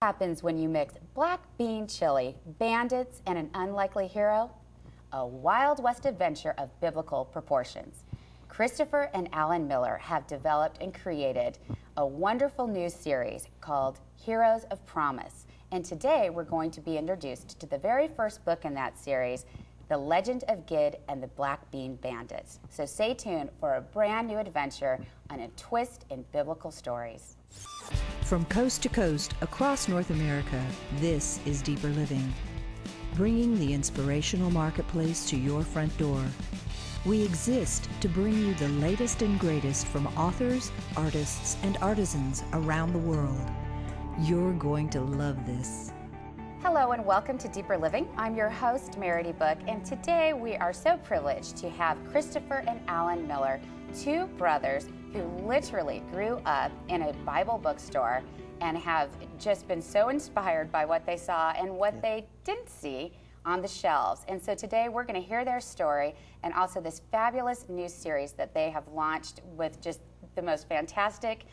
Happens when you mix black bean chili, bandits, and an unlikely hero? A Wild West adventure of biblical proportions. Christopher and Alan Miller have developed and created a wonderful new series called Heroes of Promise. And today we're going to be introduced to the very first book in that series, The Legend of Gid and the Black Bean Bandits. So stay tuned for a brand new adventure on a twist in biblical stories. From coast to coast across North America, this is Deeper Living, bringing the inspirational marketplace to your front door. We exist to bring you the latest and greatest from authors, artists, and artisans around the world. You're going to love this. Hello and welcome to Deeper Living. I'm your host, Merity Book, and today we are so privileged to have Christopher and Alan Miller, two brothers who literally grew up in a Bible bookstore and have just been so inspired by what they saw and what they didn't see on the shelves. And so today we're going to hear their story and also this fabulous new series that they have launched with just the most fantastic,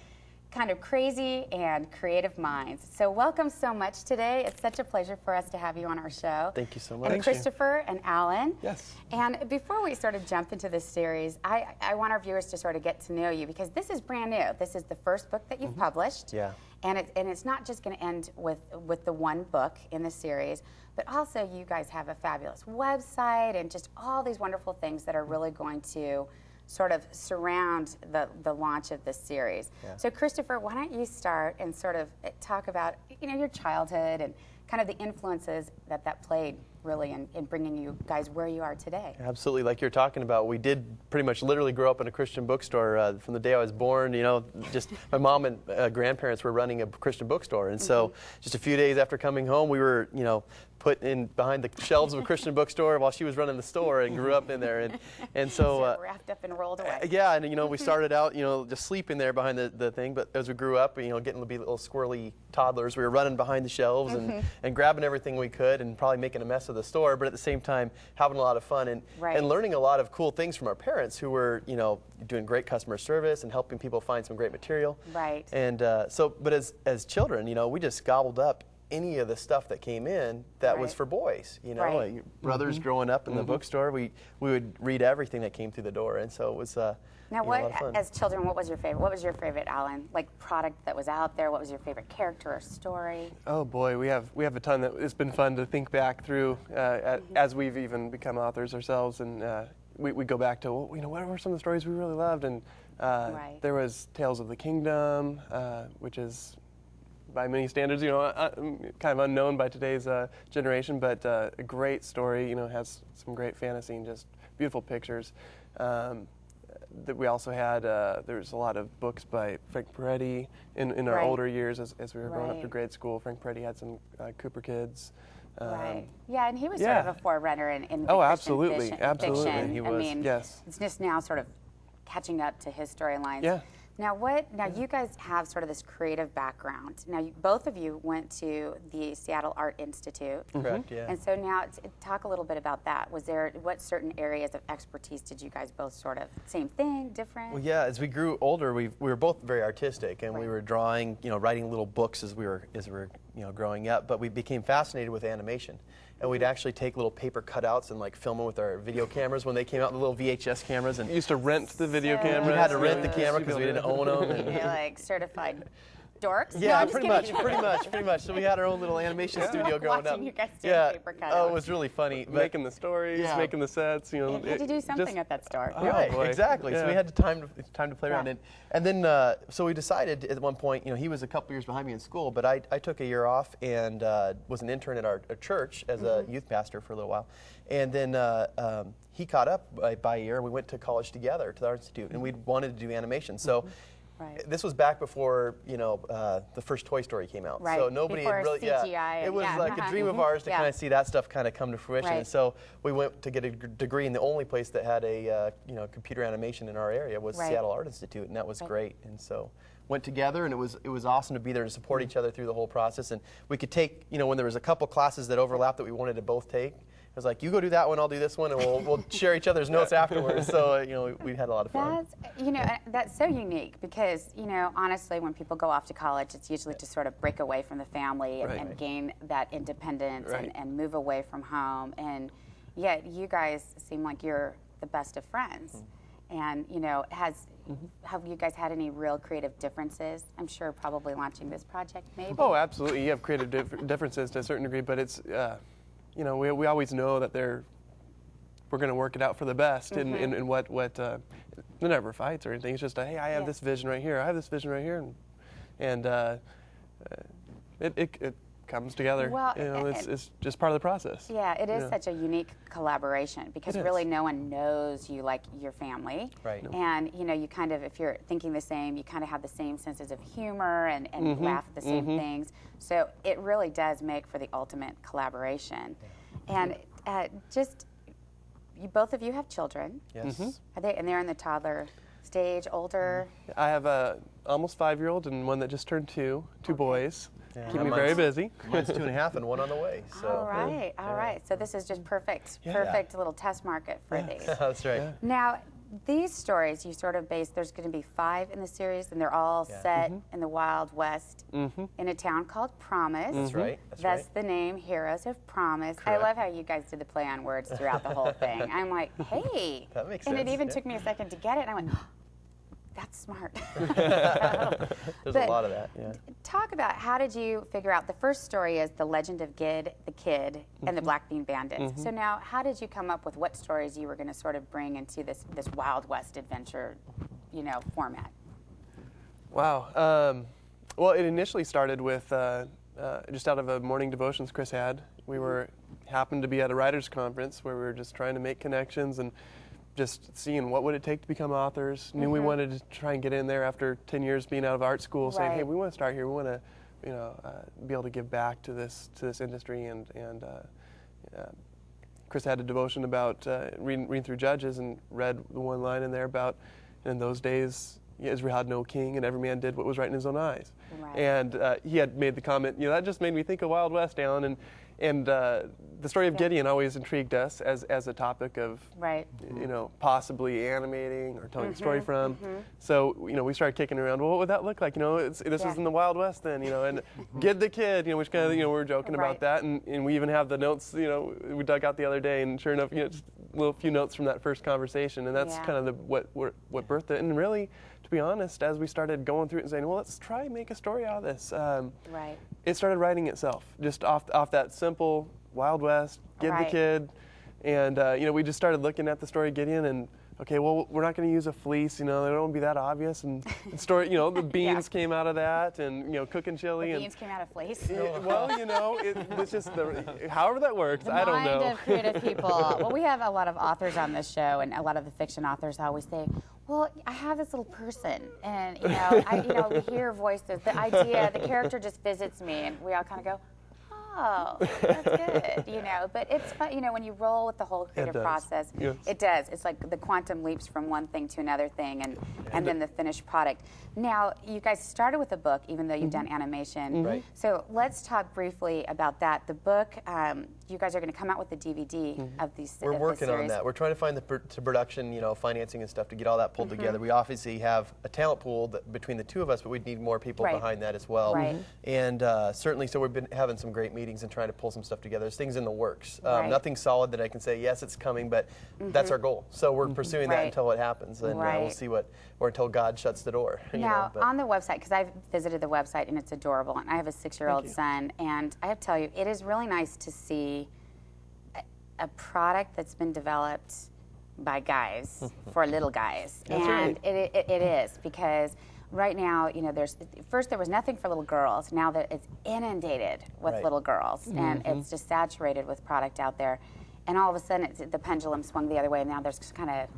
kind of crazy and creative minds. So welcome so much today. It's such a pleasure for us to have you on our show. Thank you so much. And Christopher and Alan. Yes. And before we sort of jump into this series, I want our viewers to sort of get to know you because this is brand new. This is the first book that you've published. Yeah. And it's not just going to end with the one book in the series, but also you guys have a fabulous website and just all these wonderful things that are really going to sort of surround the launch of this series. Yeah. So Christopher, why don't you start and sort of talk about your childhood and kind of the influences that played really in bringing you guys where you are today. Absolutely, like you're talking about, we did pretty much literally grow up in a Christian bookstore from the day I was born. Just my mom and grandparents were running a Christian bookstore, and so just a few days after coming home, we were put in behind the shelves of a Christian bookstore while she was running the store, and grew up in there, and so wrapped up and rolled away. Yeah, and we started out just sleeping there behind the thing, but as we grew up, getting to be little squirrely toddlers, we were running behind the shelves and grabbing everything we could, and probably making a mess of the store, but at the same time having a lot of fun and learning a lot of cool things from our parents who were doing great customer service and helping people find some great material. Right. And but as children, we just gobbled up any of the stuff that came in that was for boys. Like brothers growing up in the bookstore, we would read everything that came through the door, and so it was now, a lot of fun. As children, what was your favorite? What was your favorite, Alan? Like product that was out there? What was your favorite character or story? Oh boy, we have a ton that it's been fun to think back through as we've even become authors ourselves, and we go back to what were some of the stories we really loved, and there was Tales of the Kingdom, which is by many standards, kind of unknown by today's generation, but a great story. Has some great fantasy and just beautiful pictures. That we also had, there's a lot of books by Frank Peretti in our older years as we were going up to grade school. Frank Peretti had some Cooper Kids. Yeah, and he was sort of a forerunner in absolutely. fiction. He was. I mean, yes. It's just now sort of catching up to his storylines. Yeah. Now, you guys have sort of this creative background. Now, both of you went to the Seattle Art Institute. Correct, yeah. And so now, talk a little bit about that. What certain areas of expertise did you guys both sort of, same thing, different? Well, yeah, as we grew older, we were both very artistic, and we were drawing, writing little books as we were growing up, but we became fascinated with animation. And we'd actually take little paper cutouts and film them with our video cameras when they came out, the little VHS cameras. And you used to rent the video cameras. We had to rent the camera because we didn't own them. And you're like certified dorks? Yeah, no, pretty much. So we had our own little animation studio growing up. You guys do paper cutouts. Oh, it was really funny. Making the stories, making the sets. You had to do something at that store. Right, exactly. So we had time to play around. And then, so we decided at one point, he was a couple years behind me in school, but I took a year off and was an intern at our church as a youth pastor for a little while. And then he caught up by a year, and we went to college together to the Art Institute, and we wanted to do animation. So. This was back before the first Toy Story came out, so nobody before had really. CGI it was like a dream of ours to kind of see that stuff kind of come to fruition. And so we went to get a degree, and the only place that had a computer animation in our area was Seattle Art Institute, and that was great. And so went together, and it was awesome to be there to support each other through the whole process. And we could take when there was a couple classes that overlapped that we wanted to both take. was like, you go do that one, I'll do this one, and we'll share each other's notes afterwards. So we had a lot of fun. That's so unique because honestly, when people go off to college, it's usually to sort of break away from the family and gain that independence and move away from home. And yet, you guys seem like you're the best of friends. And have you guys had any real creative differences? I'm sure probably launching this project, maybe. Oh, absolutely. You have creative differences to a certain degree, but it's we always know that we're going to work it out for the best. In what there never fights or anything. It's just hey, I have this vision right here. I have this vision right here, and it comes together. Well, it's just part of the process. Yeah, it is such a unique collaboration because really no one knows you like your family. Right. And you kind of, if you're thinking the same, you kind of have the same senses of humor and laugh at the same things. So it really does make for the ultimate collaboration. And both of you have children. Yes. And they're in the toddler stage, older? I have a almost 5-year-old and one that just turned 2 boys. Yeah. Keep me very busy. Mine's 2.5 and one on the way. So. All right. So this is just perfect little test market for these. That's right. Yeah. Now, these stories you sort of base, there's going to be 5 in the series, and they're all set in the Wild West in a town called Promise. That's right. That's the name, Heroes of Promise. Correct. I love how you guys did the play on words throughout the whole thing. I'm like, hey. That makes sense. And it even took me a second to get it, and I went, that's smart. There's a lot of that, Talk about how did you figure out, the first story is The Legend of Gid the Kid and the Black Bean Bandits. So now, how did you come up with what stories you were going to sort of bring into this Wild West adventure, format? Wow. Well, it initially started with just out of a morning devotions Chris had. We happened to be at a writers' conference where we were just trying to make connections and just seeing what would it take to become authors. Knew we wanted to try and get in there after 10 years being out of art school, saying, hey, we want to start here. We want to, be able to give back to this industry. And Chris had a devotion about reading through Judges and read the one line in there about, in those days, Israel had no king, and every man did what was right in his own eyes. Right. And he had made the comment, that just made me think of Wild West, Alan. And the story of Gideon always intrigued us as a topic of, possibly animating or telling a story from. So, we started kicking around, well, what would that look like? This is in the Wild West then, and Gid the Kid, which kind of, we were joking about that. And we even have the notes, we dug out the other day, and sure enough, just a few notes from that first conversation. And that's kind of what birthed it. And really, to be honest, as we started going through it and saying, well, let's try and make a story out of this, it started writing itself, just off that simple Wild West, Gid the Kid. And, we just started looking at the story of Gideon and, okay, well, we're not going to use a fleece, they don't be that obvious. And the story, the beans came out of that and, cooking chili. The beans came out of fleece? Well, it's just, however that works, I don't know. The mind of creative people. Well, we have a lot of authors on this show, and a lot of the fiction authors always say, well, I have this little person, and, we hear voices, the idea, the character just visits me, and we all kind of go, oh, that's good, But it's fun, when you roll with the whole creative process, it does. It's like the quantum leaps from one thing to another thing, and then the finished product. Now, you guys started with a book, even though you've done animation. Right. So let's talk briefly about that. The book, you guys are going to come out with the DVD of these. We're working on that. We're trying to find the production, financing and stuff to get all that pulled together. We obviously have a talent pool between the two of us, but we'd need more people behind that as well. Right. And certainly, so we've been having some great meetings and trying to pull some stuff together. There's things in the works. Nothing solid that I can say, yes, it's coming, but that's our goal. So we're pursuing that until it happens, and we'll see or until God shuts the door. Now, on the website, because I've visited the website and it's adorable, and I have a 6-year-old son, and I have to tell you, it is really nice to see a product that's been developed by guys for little guys. That's and it is, because right now, first there was nothing for little girls. Now that it's inundated with little girls, and it's just saturated with product out there. And all of a sudden, the pendulum swung the other way, and now there's kind of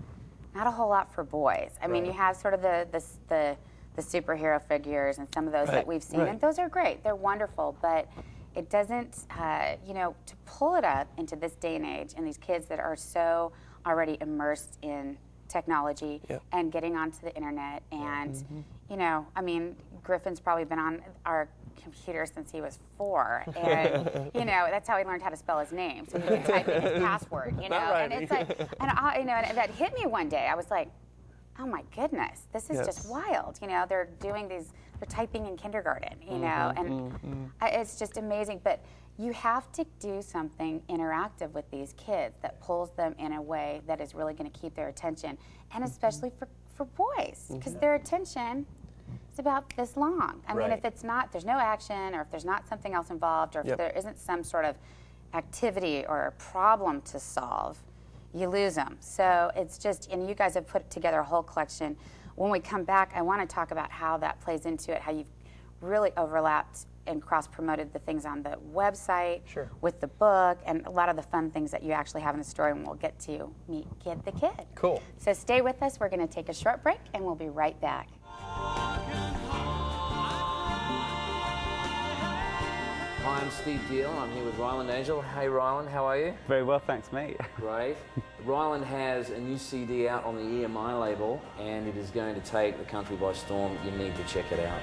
not a whole lot for boys. I mean, you have sort of the superhero figures and some of those that we've seen, and those are great. They're wonderful, but it doesn't, to pull it up into this day and age, and these kids that are so already immersed in technology and getting onto the internet, and I mean, Griffin's probably been on our computer since he was 4, and you know that's how he learned how to spell his name, so he could type in his password. You know, and it's like, and that hit me one day. I was like, oh my goodness, this is just wild. You know, they're typing in kindergarten. You know, and it's just amazing. But you have to do something interactive with these kids that pulls them in a way that is really going to keep their attention, and especially for boys, because their attention is about this long. I mean, if it's not, there's no action, or if there's not something else involved, or if there isn't some sort of activity or a problem to solve, you lose them. So it's just, and you guys have put together a whole collection. When we come back, I want to talk about how that plays into it, how you've really overlapped and cross-promoted the things on the website with the book, and a lot of the fun things that you actually have in the story, and we'll get to meet Gid the Kid. Cool. So stay with us. We're going to take a short break, and we'll be right back. Hi, I'm Steve Deal. I'm here with Ryland Angel. Hey, Ryland, how are you? Very well, thanks, mate. Great. Ryland has a new CD out on the EMI label, and it is going to take the country by storm. You need to check it out.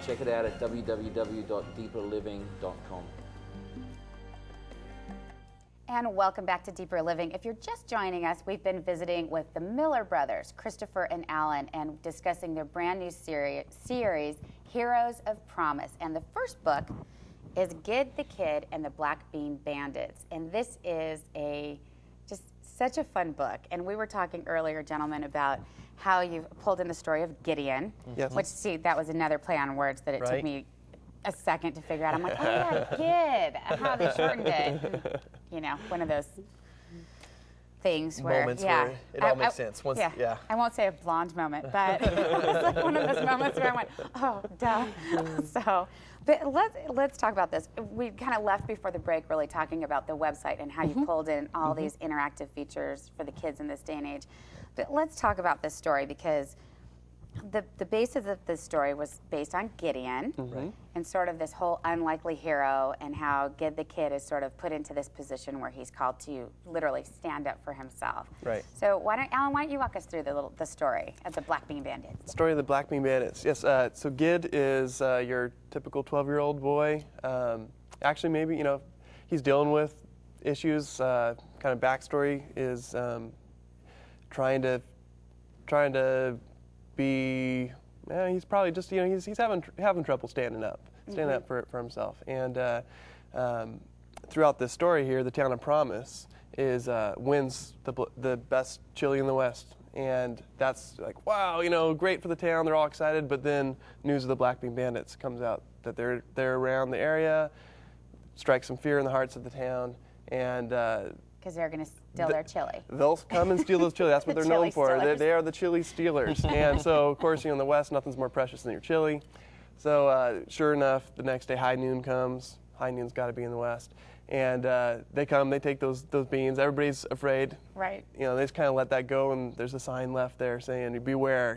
Check it out at www.DeeperLiving.com. And welcome back to Deeper Living. If you're just joining us, we've been visiting with the Miller brothers, Christopher and Alan, and discussing their brand new series, Heroes of Promise. And the first book is Gid the Kid and the Black Bean Bandits. And this is just such a fun book. And we were talking earlier, gentlemen, about how you've pulled in the story of Gideon, which, see, that was another play on words that it took me a second to figure out. I'm like, oh yeah, Gid, how they shortened it. You know, one of those things where, moments where it all makes sense. Once, I won't say a blonde moment, but it was like one of those moments where I went, oh, duh. So, but let's talk about this. We kind of left before the break really talking about the website and how you pulled in all these interactive features for the kids in this day and age. But let's talk about this story, because the basis of this story was based on Gideon and sort of this whole unlikely hero, and how Gid the Kid is sort of put into this position where he's called to literally stand up for himself. Right. So Alan, why don't you walk us through the story of the Black Bean Bandits? Story of the Black Bean Bandits. Yes. So Gid is your typical 12-year-old boy. Actually, maybe he's dealing with issues. Kind of backstory is trying to be. He's probably just he's having trouble standing up for himself. And throughout this story here, the town of Promise wins the best chili in the West, and that's like, wow, great for the town. They're all excited. But then news of the Black Bean Bandits comes out that they're around the area, strikes some fear in the hearts of the town, and. Because they're going to steal their chili. They'll come and steal those chili. That's what they're known for. They are the chili stealers. And so, of course, in the West, nothing's more precious than your chili. So, sure enough, the next day, high noon comes. High noon's got to be in the West. And they come, they take those beans. Everybody's afraid. Right. They just kind of let that go, and there's a sign left there saying, beware,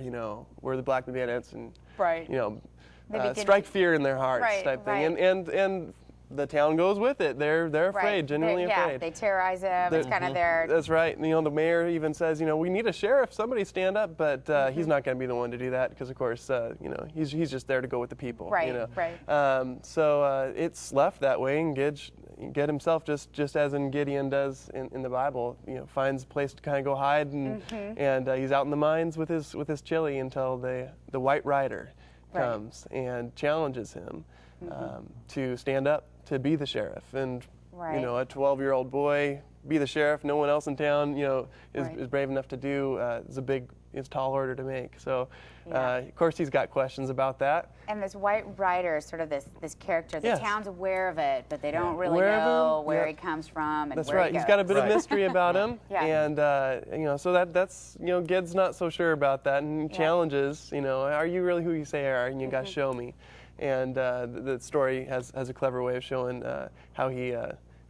we're the Black Bean Bandits, and, strike fear in their hearts type thing. And the town goes with it. They're afraid, genuinely afraid. Yeah, they terrorize them. It's kind of their... That's right. The mayor even says, we need a sheriff. Somebody stand up, but he's not going to be the one to do that, because, of course, he's just there to go with the people. Right, right. So it's left that way, and Gid himself, just as in Gideon does in the Bible, finds a place to kind of go hide, and he's out in the mines with his chili until the White Rider comes and challenges him to stand up, to be the sheriff. And a 12-year-old boy be the sheriff, no one else in town is brave enough to do. It's a tall order to make. So of course he's got questions about that. And this White Rider is sort of this character. The town's aware of it, but they don't really know where he comes from and that's where right. he goes. He's got a bit of mystery about him. And so that's Gid's not so sure about that, and he challenges, are you really who you say you are? And you got to show me. And the story has a clever way of showing how he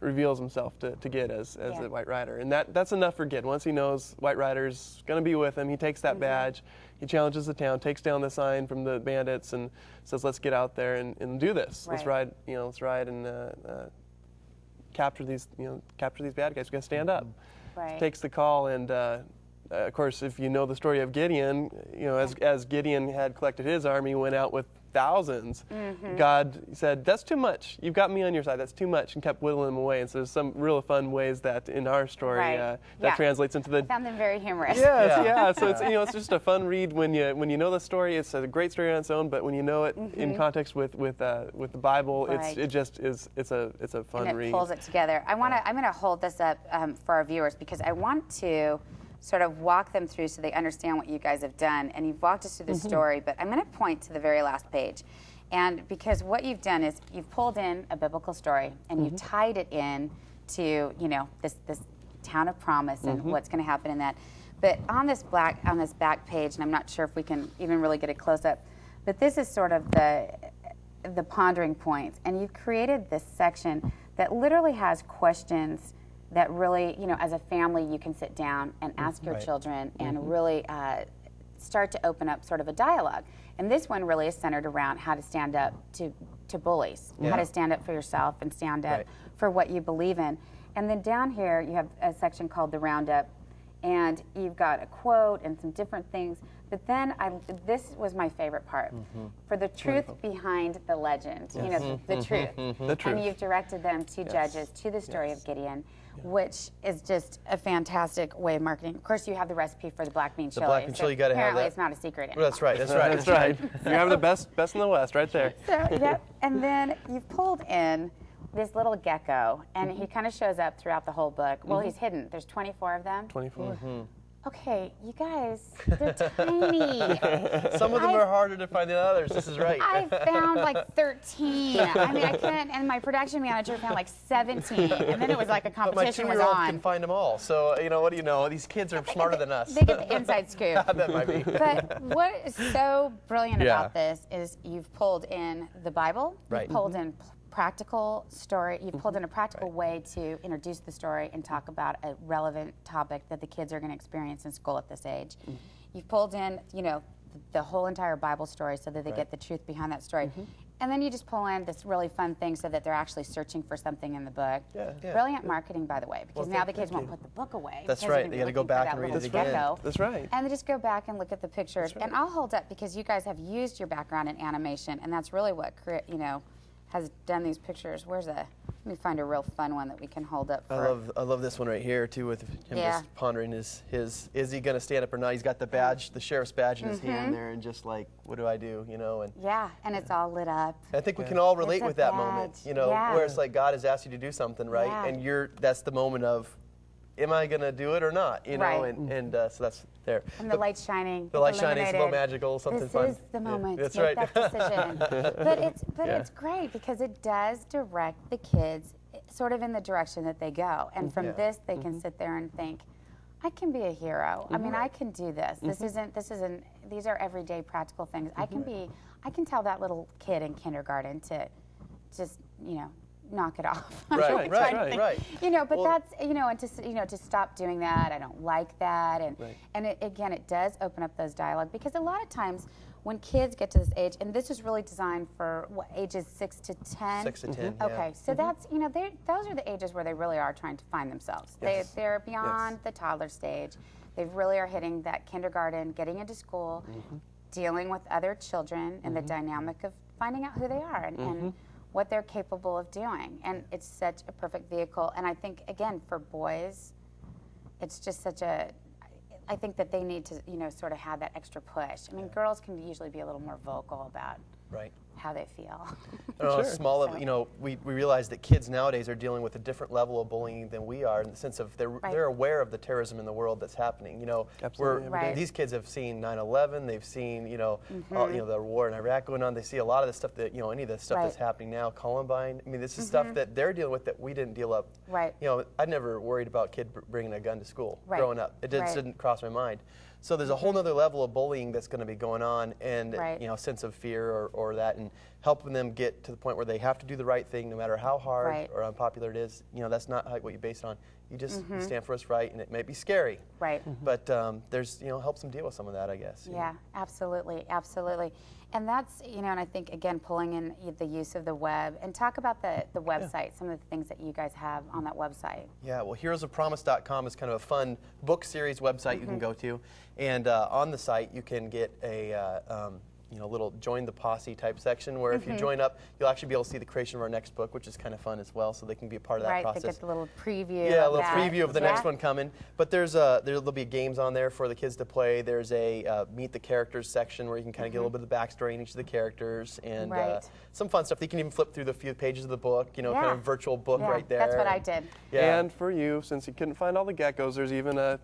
reveals himself to Gid as a White Rider. And that's enough for Gid. Once he knows White Rider's going to be with him, he takes that badge, he challenges the town, takes down the sign from the bandits, and says, let's get out there and do this. Let's ride, let's ride and capture these bad guys. We got to stand up. Right. Takes the call, and of course, if you know the story of Gideon, as Gideon had collected his army, went out with thousands. God said, "That's too much. You've got me on your side. That's too much," and kept whittling them away. And so there's some real fun ways that in our story that translates into the. I found them very humorous. Yes, So it's it's just a fun read when you know the story. It's a great story on its own, but when you know it in context with the Bible, it's a fun and read. It pulls it together. I'm going to hold this up for our viewers because I want to sort of walk them through so they understand what you guys have done. And you've walked us through the story, but I'm going to point to the very last page. And because what you've done is you've pulled in a biblical story and you've tied it in to, this town of promise and what's going to happen in that. But on this back page, and I'm not sure if we can even really get a close up, but this is sort of the pondering points. And you've created this section that literally has questions that really, as a family, you can sit down and ask your children and really start to open up sort of a dialogue. And this one really is centered around how to stand up to bullies, how to stand up for yourself and stand up for what you believe in. And then down here, you have a section called the Roundup, and you've got a quote and some different things. But then this was my favorite part. For the truth behind the legend, the truth. The truth. And you've directed them to judges, to the story of Gideon, which is just a fantastic way of marketing. Of course, you have the recipe for the black bean chili. The black bean chili, you got to have that. Apparently, it's not a secret anymore. Well, that's right. That's right. You have the best in the West right there. So, and then you've pulled in this little gecko, and he kind of shows up throughout the whole book. Well, he's hidden. There's 24 of them. 24. Okay, you guys, they're tiny. Some of them are harder to find than others. This is right. I found like 13. I mean, I couldn't, and my production manager found like 17. And then it was like a competition was But my 2-year-old on. can find them all. So, what do you know? These kids are smarter than us. They get the inside scoop. That might be. But what is so brilliant about this is you've pulled in the Bible, you've pulled in practical story, you've pulled in a practical way to introduce the story and talk about a relevant topic that the kids are going to experience in school at this age. You've pulled in, the whole entire Bible story so that they get the truth behind that story. And then you just pull in this really fun thing so that they're actually searching for something in the book. Brilliant marketing, by the way, because now the kids won't put the book away. That's right. They got to go back and read it again. That's right. And they just go back and look at the pictures. And I'll hold up because you guys have used your background in animation, and that's really what has done these pictures. Let me find a real fun one that we can hold up for. I love this one right here too, with him just pondering his is he going to stand up or not? He's got the badge, the sheriff's badge in his hand there, and just like, what do I do? And and it's all lit up. I think we can all relate with that badge. moment, where it's like God has asked you to do something, right? And that's the moment of, am I going to do it or not? And so that's there. And the light's shining. The light's shining. It's a little magical, something fun. This is the moment. That's Make right. that decision. But it's great because it does direct the kids sort of in the direction that they go. And from this, they can sit there and think, I can be a hero. I mean, I can do this. These are everyday practical things. I can tell that little kid in kindergarten to just, knock it off. Right. But that's, and to stop doing that. I don't like that. And it does open up those dialogue, because a lot of times when kids get to this age, and this is really designed for ages 6 to 10? 6 to 10, Okay, so that's, those are the ages where they really are trying to find themselves. Yes. They're beyond the toddler stage. They really are hitting that kindergarten, getting into school, dealing with other children, and the dynamic of finding out who they are and what they're capable of doing. And it's such a perfect vehicle. And I think, again, for boys, it's just I think that they need to, sort of have that extra push. I mean, girls can usually be a little more vocal about how they feel. We realize that kids nowadays are dealing with a different level of bullying than we are, in the sense of they're aware of the terrorism in the world that's happening. These kids have seen 9/11. They've seen the war in Iraq going on. They see a lot of the stuff that any of the stuff that's happening now. Columbine. I mean, this is stuff that they're dealing with that we didn't deal up. I never worried about kid bringing a gun to school growing up. It just didn't cross my mind. So there's a whole other level of bullying that's going to be going on, and Right. you know, a sense of fear or that, and helping them get to the point where they have to do the right thing, no matter how hard Right. or unpopular it is. You know, that's not what you base it on. You just you stand for what's right, and it may be scary. Right. But there's, you know, helps them deal with some of that, I guess. you know. Yeah, absolutely, absolutely. And that's, you know, and I think, again, pulling in the use of the web, and talk about the website, some of the things that you guys have on that website. Yeah, well, heroesofpromise.com is kind of a fun book series website you can go to. And on the site, you can get a you know, little join the posse type section where if you join up, you'll actually be able to see the creation of our next book, which is kind of fun as well, so they can be a part of that Right, process. they get the little preview. Yeah, a of little that. preview of the Yeah. next one coming. But there'll be games on there for the kids to play. There's a meet the characters section where you can kind of get a little bit of the backstory in each of the characters, and Right. some fun stuff. You can even flip through the few pages of the book, you know, kind Yeah. of virtual book Yeah, right there. that's what I did. Yeah. And for you, since you couldn't find all the geckos, there's even a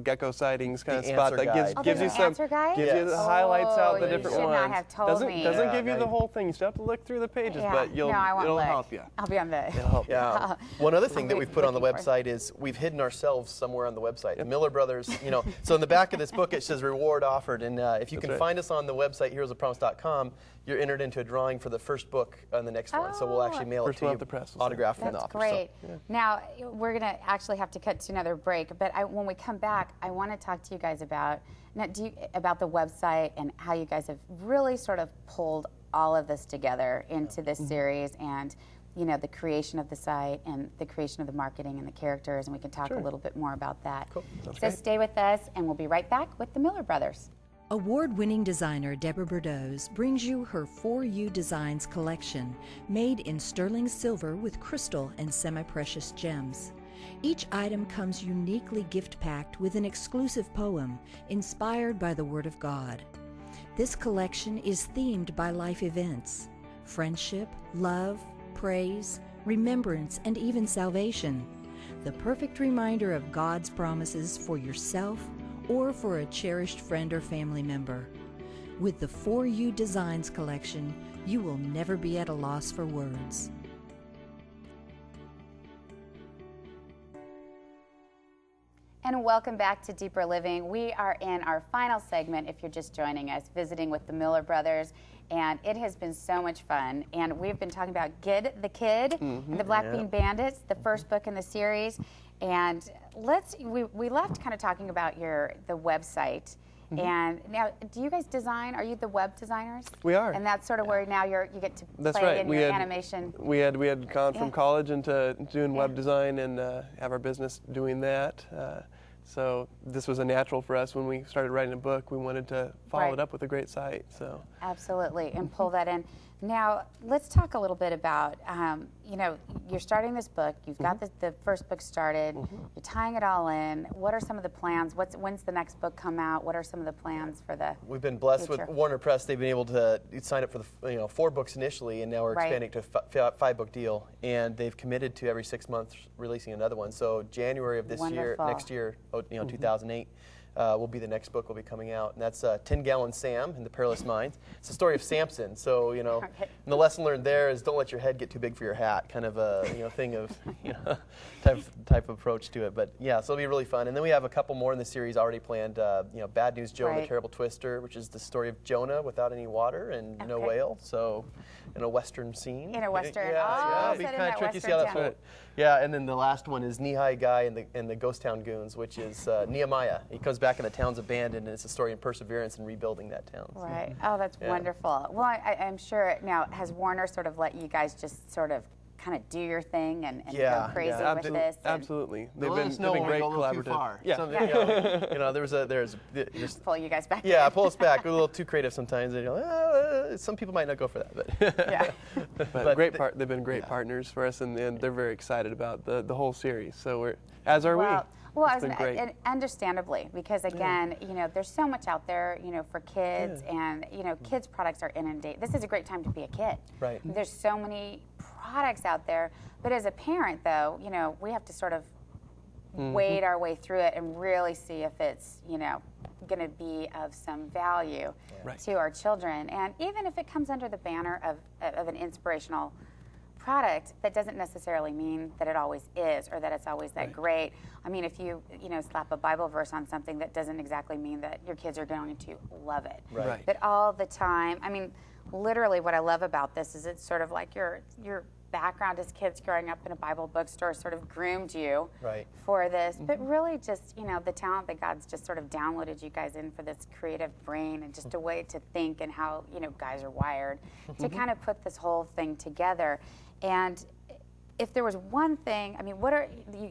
gecko sightings kind The of spot answer that guide. gives Oh, gives you there's an some answer guide? gives you the Yes. highlights out the Oh, different you should ones. not have told doesn't me. doesn't Yeah, give you now the you- whole thing. You still have to look through the pages, Yeah. but No, I won't it'll look. help you. I'll be on the. It'll help you. Yeah. One other thing that we've put on the looking for. website is we've hidden ourselves somewhere on the website. The Miller Brothers, you know, so in the back of this book it says reward offered, and if you That's can right. find us on the website heroesofpromise.com, you're entered into a drawing for the first book on the next one. So we'll actually mail First it to one you off the press, we'll say. autographed from the That's author. great. So, Now, we're going to actually have to cut to another break, but when we come back, I want to talk to you guys about about the website and how you guys have really sort of pulled all of this together into this series, and you know, the creation of the site and the creation of the marketing and the characters, and we can talk a little bit more about that. Cool. So stay with us, and we'll be right back with the Miller Brothers. Award-winning designer Deborah Bordeaux brings you her For You Designs collection, made in sterling silver with crystal and semi-precious gems. Each item comes uniquely gift-packed with an exclusive poem inspired by the Word of God. This collection is themed by life events: friendship, love, praise, remembrance, and even salvation. The perfect reminder of God's promises for yourself or for a cherished friend or family member. With the For You Designs collection, you will never be at a loss for words. And welcome back to Deeper Living. We are in our final segment, if you're just joining us, visiting with the Miller Brothers, and it has been so much fun. And we've been talking about Gid the Kid and the Black Bean Bandits, the first book in the series. And we left kind of talking about the website. And now, do you guys design? Are you the web designers? We are. And that's sort of where now you get to That's play right. in your animation. We had gone from Yeah. college into doing web design and have our business doing that. So this was a natural for us when we started writing a book. We wanted to follow Right. it up with a great site. So Absolutely, and pull that in. Now, let's talk a little bit about, you know, you're starting this book. You've got the first book started. You're tying it all in. What are some of the plans? When's the next book come out? What are some of the plans for the we've been blessed future? with Warner Press. They've been able to sign up for the 4 books initially, and now we're Right. expanding to a 5-book deal. And they've committed to every 6 months releasing another one. So January of this year, Wonderful. next year, 2008. Will be the next book will be coming out, and that's 10-Gallon Sam and the Perilous Mines. It's the story of Samson. So and the lesson learned there is don't let your head get too big for your hat, kind of a thing of type of approach to it. But yeah, so it'll be really fun. And then we have a couple more in the series already planned. Bad News Joe and Right. the Terrible Twister, which is the story of Jonah without any water and no Okay. whale. So in a Western scene. In a Western. Yeah, Oh, it'll be set in kind that of tricky. See Western how that's town. right. Yeah, and then the last one is Knee-High Guy and the Ghost Town Goons, which is Nehemiah. He comes back and the town's abandoned, and it's a story of perseverance in rebuilding that town. So. Right. Oh, that's Yeah. wonderful. Well, I'm sure now, has Warner sort of let you guys just sort of kind of do your thing and Yeah, go crazy yeah. with this? And Absolutely. Let us know when we great go a little collaborative. too far. Yeah. There's just pull you guys back. yeah, in. pull us back. We're a little too creative sometimes. Some people might not go for that, but Yeah. But they've been great partners for us, and they're very excited about the whole series. So as are we. Well, It's been great. and understandably, because again, there's so much out there, for kids, and kids products are inundated. This is a great time to be a kid. Right. There's so many products out there, but as a parent, though, we have to sort of wade our way through it and really see if it's, going to be of some value Right. to our children, and even if it comes under the banner of an inspirational product, that doesn't necessarily mean that it always is or that it's always that great. I mean, if you slap a Bible verse on something, that doesn't exactly mean that your kids are going to love it. Right. But all the time, I mean, literally what I love about this is it's sort of like your background as kids growing up in a Bible bookstore sort of groomed you for this, but really just, the talent that God's just sort of downloaded you guys in for this creative brain and just a way to think and how, guys are wired to kind of put this whole thing together. And if there was one thing, I mean,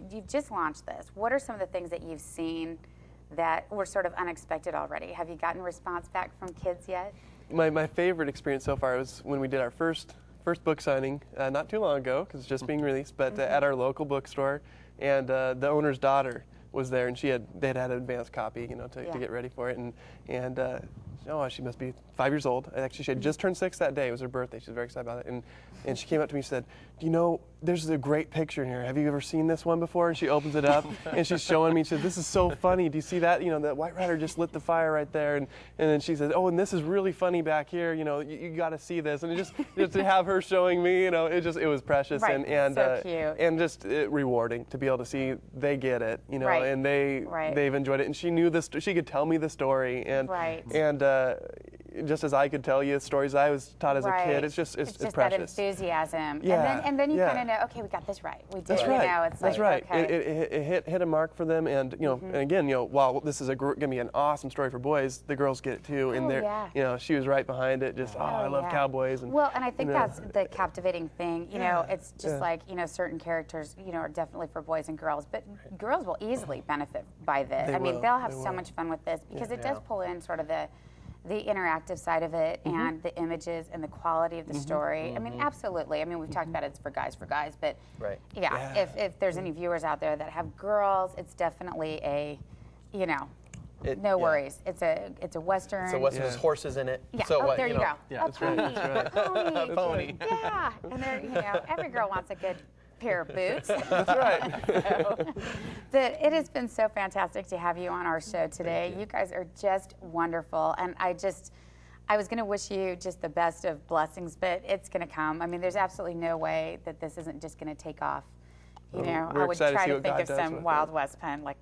you've just launched this. What are some of the things that you've seen that were sort of unexpected already? Have you gotten response back from kids yet? My favorite experience so far was when we did our first book signing not too long ago, because it's just being released, but at our local bookstore, and the owner's daughter was there, and they'd had an advanced copy, to get ready for it, and she must be 5 years old. Actually, she had just turned 6 that day. It was her birthday. She was very excited about it, and she came up to me and said, there's a great picture in here. Have you ever seen this one before? And she opens it up, and she's showing me. She said, this is so funny. Do you see that? That White Rider just lit the fire right there. And then she says, oh, and this is really funny back here. You got to see this. And just to have her showing me, it was precious and so cute. And just rewarding to be able to see they get it, and they've enjoyed it. And she knew this. She could tell me the story, and just as I could tell you stories I was taught as a kid, it's just precious. That enthusiasm. Yeah. And then you kind of know, okay, we got this right. We did. That's right. It's That's like, right. okay. It hit a mark for them, and and again, while this is going to be an awesome story for boys, the girls get it too, and she was right behind it. Just I love cowboys. And I think that's the captivating thing. It's just like certain characters are definitely for boys and girls, but girls will easily benefit by this. They'll have so much fun with this because it does pull in sort of the interactive side of it and the images and the quality of the story. I mean, absolutely. I mean, we've talked about it's for guys, but if there's any viewers out there that have girls, it's definitely a, no worries. It's a Western. It's a Western. There's horses in it. Yeah. So there you go. Yeah, a pony. That's right. A pony. Yeah. And every girl wants a good pair of boots. That's right. It has been so fantastic to have you on our show today. You guys are just wonderful, and I was going to wish you just the best of blessings, but it's going to come. I mean, there's absolutely no way that this isn't just going to take off. I would try to think of some Wild West pun like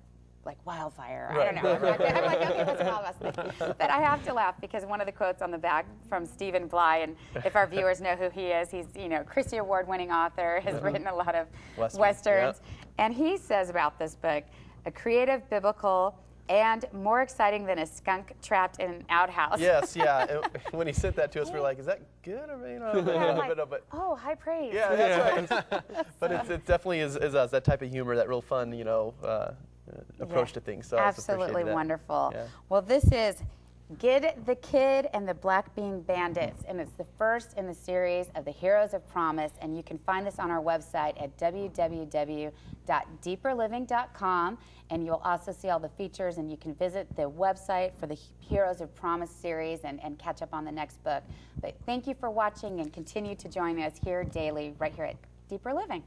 wildfire. I don't know. I'm like, okay, what's a Wild West thing? But I have to laugh because one of the quotes on the back from Stephen Bly, and if our viewers know who he is, he's Christie Award-winning author, has written a lot of Westerns. And he says about this book, a creative, biblical, and more exciting than a skunk trapped in an outhouse. Yes, yeah. When he said that to us, we were like, is that good? But oh, high praise. Yeah, that's right. But it definitely is us, that type of humor, that real fun, approach to things. So absolutely wonderful. Yeah. Well, this is Gid the Kid and the Black Bean Bandits, and it's the first in the series of the Heroes of Promise, and you can find this on our website at www.deeperliving.com, and you'll also see all the features, and you can visit the website for the Heroes of Promise series and catch up on the next book. But thank you for watching, and continue to join us here daily right here at Deeper Living.